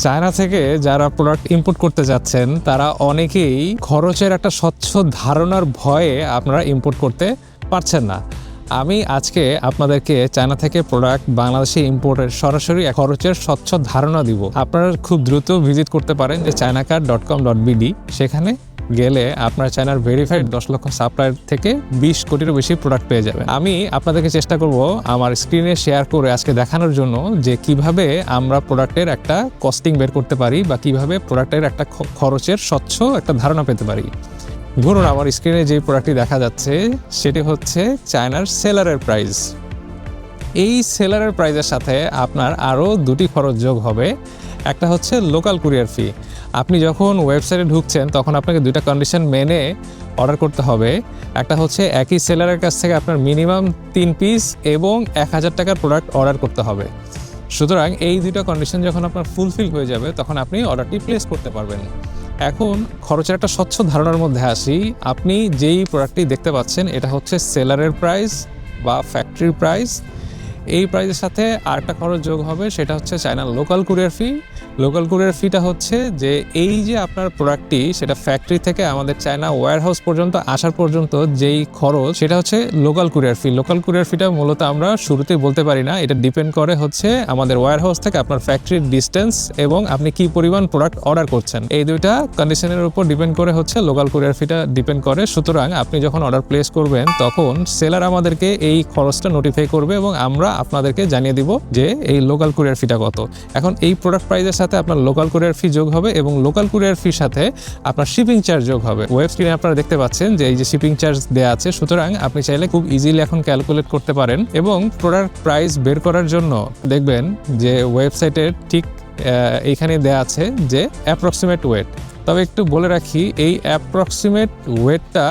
China থেকে যারা product import করতে যাচ্ছেন তারা অনেকেই খরচের একটা স্বচ্ছ ধারণার ভয়ে আপনারা ইম্পোর্ট করতে পারছেন না। আমি আজকে আপনাদেরকে চায়না থেকে প্রোডাক্ট বাংলাদেশে ইম্পোর্টের সরাসরি খরচের স্বচ্ছ ধারণা দিব। আপনারা খুব দ্রুত ভিজিট করতে পারেন যে chinacart.com.bd। সেখানে গেলে আপনার চায়নার ভেরিফাইড 10 লক্ষ সাপ্লায়ার থেকে 20 কোটিরও বেশি প্রোডাক্ট পেয়ে যাবেন। আমি আপনাদেরকে চেষ্টা করব আমার স্ক্রিনে শেয়ার করে আজকে দেখানোর জন্য যে কিভাবে আমরা প্রোডাক্টের একটা কস্টিং বের করতে পারি বা কিভাবে প্রোডাক্টের একটা খরচের স্বচ্ছ একটা ধারণা পেতে পারি। ধরুন আমার স্ক্রিনে যে প্রোডাক্টটি দেখা যাচ্ছে সেটি হচ্ছে চায়নার সেলারের প্রাইস। এই সেলারের প্রাইসের সাথে আপনার আরও দুটি খরচ যোগ হবে। একটা হচ্ছে লোকাল কুরিয়ার ফি। আপনি যখন ওয়েবসাইটে ঢুকছেন তখন আপনাকে দুইটা কন্ডিশন মেনে অর্ডার করতে হবে। একটা হচ্ছে একই সেলারের কাছ থেকে আপনার মিনিমাম 3 পিস এবং 1000 টাকার প্রোডাক্ট অর্ডার করতে হবে। সুতরাং এই দুইটা কন্ডিশন যখন আপনার ফুলফিল হয়ে যাবে তখন আপনি অর্ডারটি প্লেস করতে পারবেন। এখন খরচের একটা স্বচ্ছ ধারণার মধ্যে আসি। আপনি যেই প্রোডাক্টটি দেখতে পাচ্ছেন এটা হচ্ছে সেলারের প্রাইস বা ফ্যাক্টরির প্রাইস। এই প্রাইসের সাথে আরেকটা খরচ যোগ হবে, সেটা হচ্ছে চায়নার লোকাল কুরিয়ার ফি। লোকাল কুরিয়ার ফিটা হচ্ছে যে এই যে আপনার প্রোডাক্টটি সেটা ফ্যাক্টরি থেকে আমাদের চায়না ওয়্যারহাউস পর্যন্ত আসার পর্যন্ত যেই খরচ সেটা হচ্ছে লোকাল কুরিয়ার ফি। লোকাল কুরিয়ার ফিটা মূলত আমরা শুরুতেই বলতে পারি না, এটা ডিপেন্ড করে হচ্ছে আমাদের ওয়্যারহাউস থেকে আপনার ফ্যাক্টরির ডিস্টেন্স এবং আপনি কি পরিমাণ প্রোডাক্ট অর্ডার করছেন। এই দুইটা কন্ডিশনের উপর ডিপেন্ড করে হচ্ছে লোকাল কুরিয়ার ফিটা ডিপেন্ড করে। সুতরাং আপনি যখন অর্ডার প্লেস করবেন তখন সেলার আমাদেরকে এই খরচটা নোটিফাই করবে এবং আমরা আপনাদেরকে জানিয়ে দিব যে এই লোকাল কুরিয়ার ফিটা কত। এখন এই প্রোডাক্ট প্রাইসের সাথে আপনার লোকাল কুরিয়ার ফি যোগ হবে এবং লোকাল কুরিয়ার ফির সাথে আপনার শিপিং চার্জ যোগ হবে। ওয়েব স্ক্রিনে আপনারা দেখতে পাচ্ছেন যে এই যে শিপিং চার্জ দেওয়া আছে। সুতরাং আপনি চাইলে খুব ইজিলি এখন ক্যালকুলেট করতে পারেন এবং প্রোডাক্ট প্রাইস বের করার জন্য দেখবেন যে ওয়েবসাইটের ঠিক এইখানে দেওয়া আছে যে অ্যাপ্রক্সিমেট ওয়েট। তবে একটু বলে রাখি, এই অ্যাপ্রক্সিমেট ওয়েটটা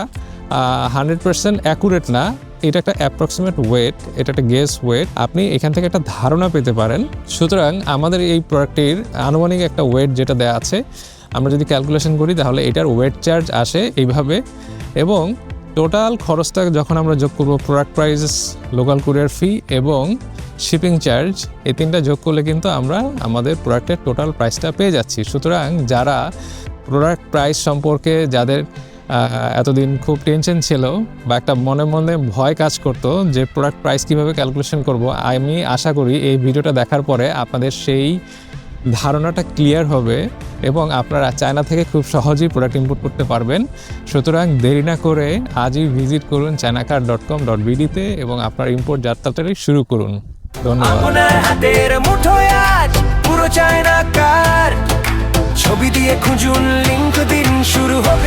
100% অ্যাকুরেট না, এটা একটা অ্যাপ্রক্সিমেট ওয়েট, এটা একটা গেস ওয়েট। আপনি এখান থেকে একটা ধারণা পেতে পারেন। সুতরাং আমাদের এই প্রোডাক্টটির আনুমানিক একটা ওয়েট যেটা দেওয়া আছে, আমরা যদি ক্যালকুলেশন করি তাহলে এটার ওয়েট চার্জ আসে এইভাবে এবং টোটাল খরচটা যখন আমরা যোগ করব প্রোডাক্ট প্রাইস, লোকাল কুরিয়ার ফি এবং শিপিং চার্জ, এই তিনটা যোগ করলে কিন্তু আমরা আমাদের প্রোডাক্টের টোটাল প্রাইসটা পেয়ে যাচ্ছি। সুতরাং যারা প্রোডাক্ট প্রাইস সম্পর্কে যাদের এতদিন খুব টেনশন ছিল বা একটা মনে মনে ভয় কাজ করতো যে প্রোডাক্ট প্রাইস কীভাবে ক্যালকুলেশন করব, আমি আশা করি এই ভিডিওটা দেখার পরে আপনাদের সেই ধারণাটা ক্লিয়ার হবে এবং আপনারা চায়না থেকে খুব সহজেই প্রোডাক্ট ইম্পোর্ট করতে পারবেন। সুতরাং দেরি না করে আজই ভিজিট করুন chinacart.com.bd-তে এবং আপনার ইম্পোর্ট যাত্রাটাই শুরু করুন। ধন্যবাদ। আপনার হাতের মুঠোয় আজ পুরো চায়না কার্ড, ছবি দিয়ে খুঁজুন, লিংক দিন, শুরু হোক।